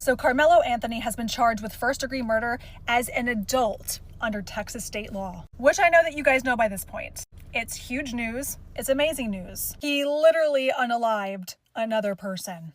So Karmelo Anthony has been charged with first-degree murder as an adult under Texas state law, which I know that you guys know by this point. It's huge news. It's amazing news. He literally unalived another person.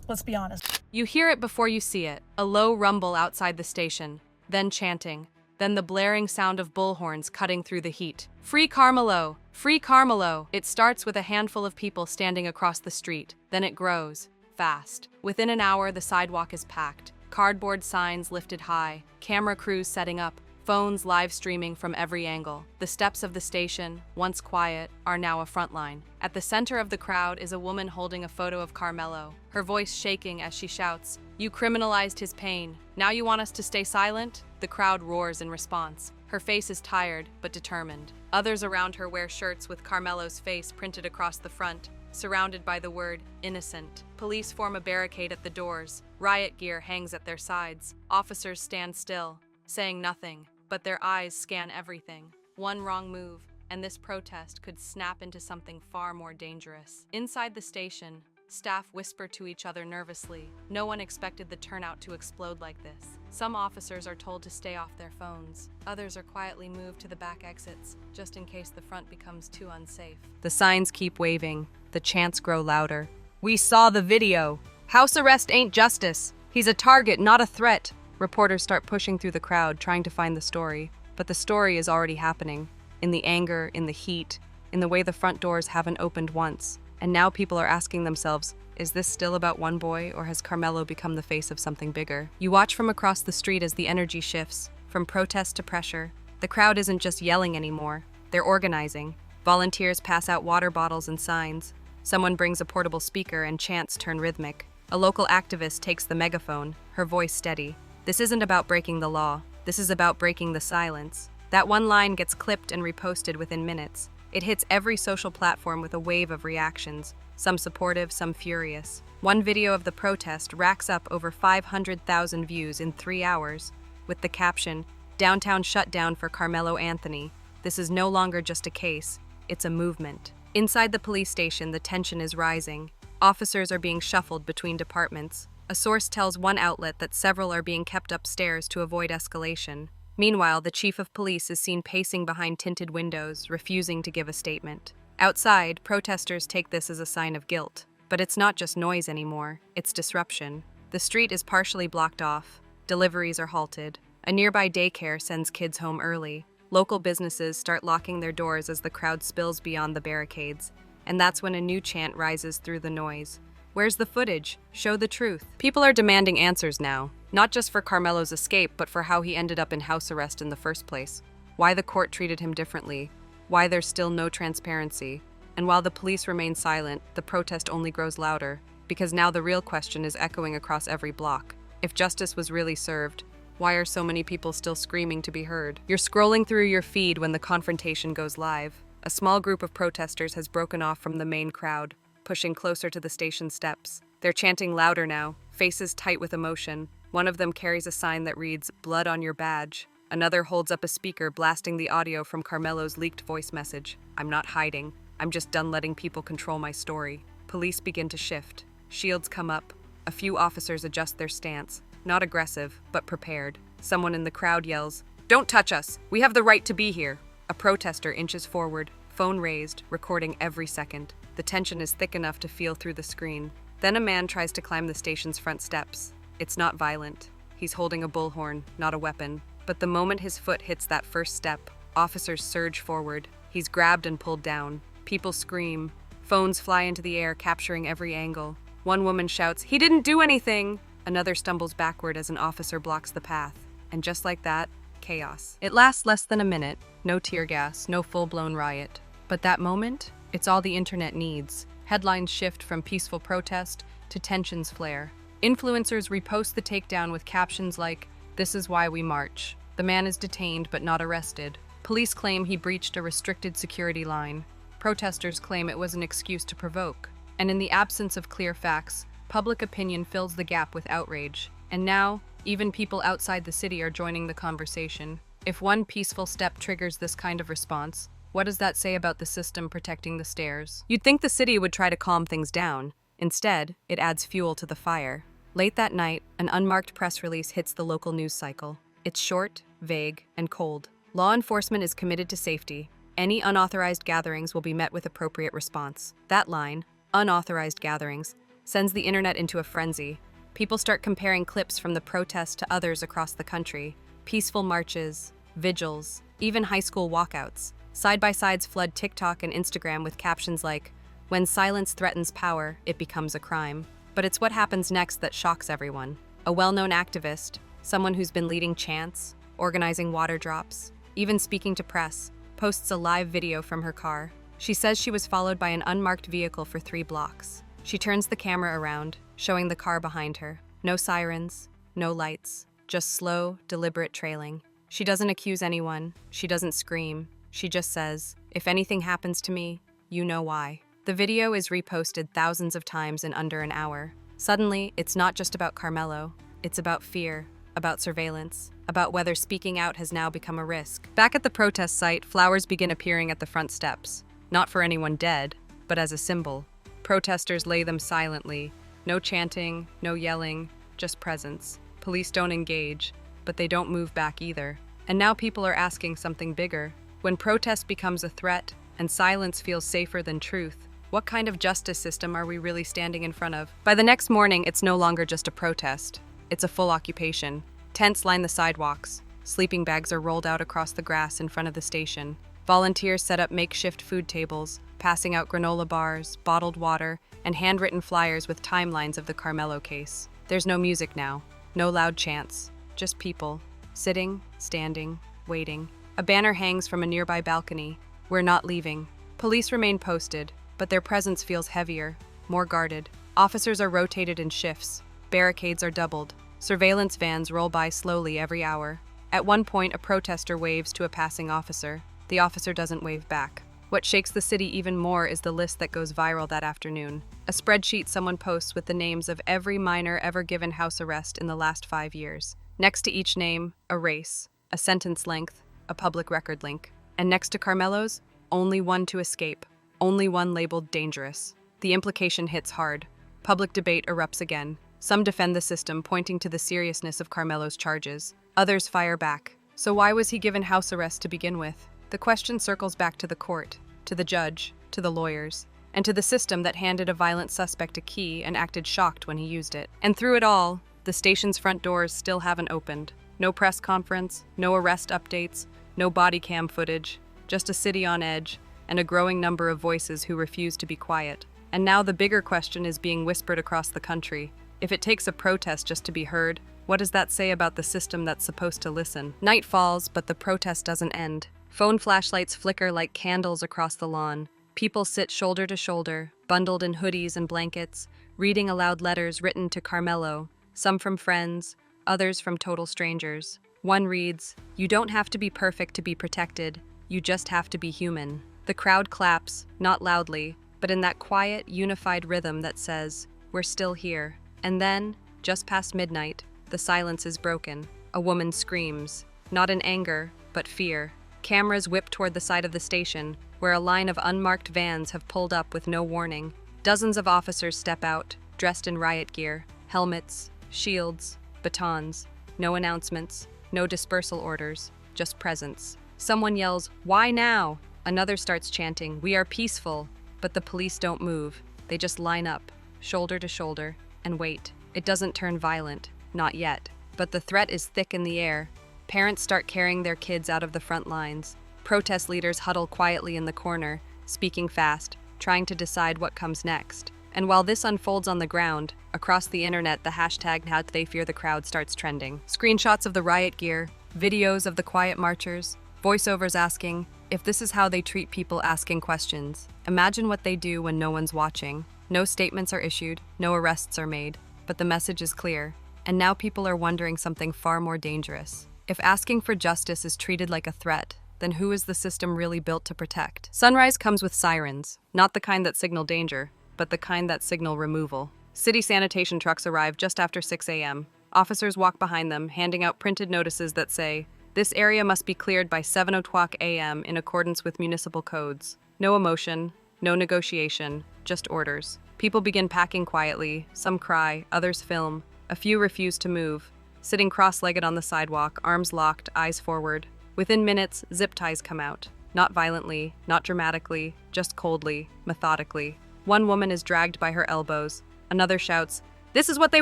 Let's be honest. You hear it before you see it, a low rumble outside the station, then chanting, then the blaring sound of bullhorns cutting through the heat. Free Karmelo! Free Karmelo! It starts with a handful of people standing across the street, then it grows. Fast. Within an hour, the sidewalk is packed. Cardboard signs lifted high, camera crews setting up, phones live streaming from every angle. The steps of the station, once quiet, are now a frontline. At the center of the crowd is a woman holding a photo of Karmelo, her voice shaking as she shouts, "You criminalized his pain. Now you want us to stay silent?" The crowd roars in response. Her face is tired, but determined. Others around her wear shirts with Karmelo's face printed across the front, surrounded by the word innocent. Police form a barricade at the doors. Riot gear hangs at their sides. Officers stand still, saying nothing, but their eyes scan everything. One wrong move, and this protest could snap into something far more dangerous. Inside the station, staff whisper to each other nervously. No one expected the turnout to explode like this. Some officers are told to stay off their phones. Others are quietly moved to the back exits, just in case the front becomes too unsafe. The signs keep waving. The chants grow louder. "We saw the video! House arrest ain't justice! He's a target, not a threat!" Reporters start pushing through the crowd, trying to find the story. But the story is already happening. In the anger, in the heat, in the way the front doors haven't opened once. And now people are asking themselves, is this still about one boy, or has Karmelo become the face of something bigger? You watch from across the street as the energy shifts, from protest to pressure. The crowd isn't just yelling anymore. They're organizing. Volunteers pass out water bottles and signs. Someone brings a portable speaker and chants turn rhythmic. A local activist takes the megaphone, her voice steady. This isn't about breaking the law. This is about breaking the silence. That one line gets clipped and reposted within minutes. It hits every social platform with a wave of reactions, some supportive, some furious. One video of the protest racks up over 500,000 views in 3 hours, with the caption, "Downtown shutdown for Karmelo Anthony. This is no longer just a case, it's a movement." Inside the police station, the tension is rising. Officers are being shuffled between departments. A source tells one outlet that several are being kept upstairs to avoid escalation. Meanwhile, the chief of police is seen pacing behind tinted windows, refusing to give a statement. Outside, protesters take this as a sign of guilt. But it's not just noise anymore, it's disruption. The street is partially blocked off. Deliveries are halted. A nearby daycare sends kids home early. Local businesses start locking their doors as the crowd spills beyond the barricades. And that's when a new chant rises through the noise. Where's the footage? Show the truth. People are demanding answers now, not just for Karmelo's escape, but for how he ended up in house arrest in the first place. Why the court treated him differently. Why there's still no transparency. And while the police remain silent, the protest only grows louder, because now the real question is echoing across every block. If justice was really served, why are so many people still screaming to be heard? You're scrolling through your feed when the confrontation goes live. A small group of protesters has broken off from the main crowd, pushing closer to the station steps. They're chanting louder now, faces tight with emotion. One of them carries a sign that reads, "Blood on your badge." Another holds up a speaker blasting the audio from Karmelo's leaked voice message. "I'm not hiding. I'm just done letting people control my story." Police begin to shift. Shields come up. A few officers adjust their stance. Not aggressive, but prepared. Someone in the crowd yells, "Don't touch us! We have the right to be here!" A protester inches forward, phone raised, recording every second. The tension is thick enough to feel through the screen. Then a man tries to climb the station's front steps. It's not violent. He's holding a bullhorn, not a weapon. But the moment his foot hits that first step, officers surge forward. He's grabbed and pulled down. People scream. Phones fly into the air, capturing every angle. One woman shouts, "He didn't do anything!" Another stumbles backward as an officer blocks the path. And just like that, chaos. It lasts less than a minute. No tear gas, no full-blown riot. But that moment, it's all the internet needs. Headlines shift from peaceful protest to tensions flare. Influencers repost the takedown with captions like, "This is why we march." The man is detained but not arrested. Police claim he breached a restricted security line. Protesters claim it was an excuse to provoke. And in the absence of clear facts, public opinion fills the gap with outrage. And now, even people outside the city are joining the conversation. If one peaceful step triggers this kind of response, what does that say about the system protecting the stairs? You'd think the city would try to calm things down. Instead, it adds fuel to the fire. Late that night, an unmarked press release hits the local news cycle. It's short, vague, and cold. Law enforcement is committed to safety. Any unauthorized gatherings will be met with appropriate response. That line, unauthorized gatherings, sends the internet into a frenzy. People start comparing clips from the protest to others across the country. Peaceful marches, vigils, even high school walkouts. Side-by-sides flood TikTok and Instagram with captions like, "When silence threatens power, it becomes a crime." But it's what happens next that shocks everyone. A well-known activist, someone who's been leading chants, organizing water drops, even speaking to press, posts a live video from her car. She says she was followed by an unmarked vehicle for 3 blocks. She turns the camera around, showing the car behind her. No sirens, no lights, just slow, deliberate trailing. She doesn't accuse anyone. She doesn't scream. She just says, "If anything happens to me, you know why." The video is reposted thousands of times in under an hour. Suddenly, it's not just about Karmelo. It's about fear, about surveillance, about whether speaking out has now become a risk. Back at the protest site, flowers begin appearing at the front steps. Not for anyone dead, but as a symbol. Protesters lay them silently. No chanting, no yelling, just presence. Police don't engage, but they don't move back either. And now people are asking something bigger. When protest becomes a threat and silence feels safer than truth, what kind of justice system are we really standing in front of? By the next morning, it's no longer just a protest. It's a full occupation. Tents line the sidewalks. Sleeping bags are rolled out across the grass in front of the station. Volunteers set up makeshift food tables, passing out granola bars, bottled water, and handwritten flyers with timelines of the Karmelo case. There's no music now, no loud chants, just people, sitting, standing, waiting. A banner hangs from a nearby balcony. "We're not leaving." Police remain posted, but their presence feels heavier, more guarded. Officers are rotated in shifts. Barricades are doubled. Surveillance vans roll by slowly every hour. At one point, a protester waves to a passing officer. The officer doesn't wave back. What shakes the city even more is the list that goes viral that afternoon. A spreadsheet someone posts with the names of every minor ever given house arrest in the last 5 years. Next to each name, a race, a sentence length, a public record link. And next to Karmelo's, only one to escape. Only one labeled dangerous. The implication hits hard. Public debate erupts again. Some defend the system, pointing to the seriousness of Karmelo's charges. Others fire back. So why was he given house arrest to begin with? The question circles back to the court, to the judge, to the lawyers, and to the system that handed a violent suspect a key and acted shocked when he used it. And through it all, the station's front doors still haven't opened. No press conference, no arrest updates, no body cam footage, just a city on edge, and a growing number of voices who refuse to be quiet. And now the bigger question is being whispered across the country. If it takes a protest just to be heard, what does that say about the system that's supposed to listen? Night falls, but the protest doesn't end. Phone flashlights flicker like candles across the lawn. People sit shoulder to shoulder, bundled in hoodies and blankets, reading aloud letters written to Karmelo, some from friends, others from total strangers. One reads, "You don't have to be perfect to be protected. You just have to be human." The crowd claps, not loudly, but in that quiet, unified rhythm that says, "We're still here." And then, just past midnight, the silence is broken. A woman screams, not in anger, but fear. Cameras whip toward the side of the station, where a line of unmarked vans have pulled up with no warning. Dozens of officers step out, dressed in riot gear, helmets, shields, batons. No announcements, no dispersal orders, just presence. Someone yells, "Why now?" Another starts chanting, "We are peaceful," but the police don't move. They just line up, shoulder to shoulder, and wait. It doesn't turn violent, not yet. But the threat is thick in the air. Parents start carrying their kids out of the front lines. Protest leaders huddle quietly in the corner, speaking fast, trying to decide what comes next. And while this unfolds on the ground, across the internet, the hashtag #HowTheyFearTheCrowd starts trending. Screenshots of the riot gear, videos of the quiet marchers, voiceovers asking, "If this is how they treat people asking questions, imagine what they do when no one's watching." No statements are issued, no arrests are made, but the message is clear. And now people are wondering something far more dangerous. If asking for justice is treated like a threat, then who is the system really built to protect? Sunrise comes with sirens, not the kind that signal danger, but the kind that signal removal. City sanitation trucks arrive just after 6 a.m. Officers walk behind them, handing out printed notices that say, "This area must be cleared by 7:00 a.m. in accordance with municipal codes." No emotion, no negotiation, just orders. People begin packing quietly, some cry, others film. A few refuse to move, sitting cross-legged on the sidewalk, arms locked, eyes forward. Within minutes, zip ties come out. Not violently, not dramatically, just coldly, methodically. One woman is dragged by her elbows. Another shouts, "This is what they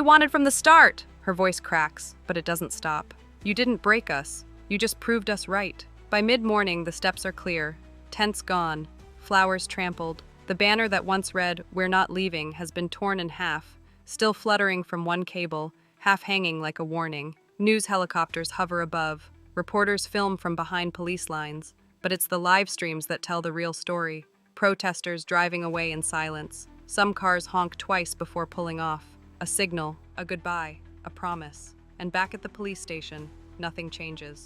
wanted from the start!" Her voice cracks, but it doesn't stop. "You didn't break us. You just proved us right." By mid-morning, the steps are clear. Tents gone. Flowers trampled. The banner that once read, "We're not leaving," has been torn in half, still fluttering from one cable, half hanging like a warning. News helicopters hover above. Reporters film from behind police lines. But it's the live streams that tell the real story. Protesters driving away in silence. Some cars honk twice before pulling off. A signal, a goodbye, a promise. And back at the police station, nothing changes.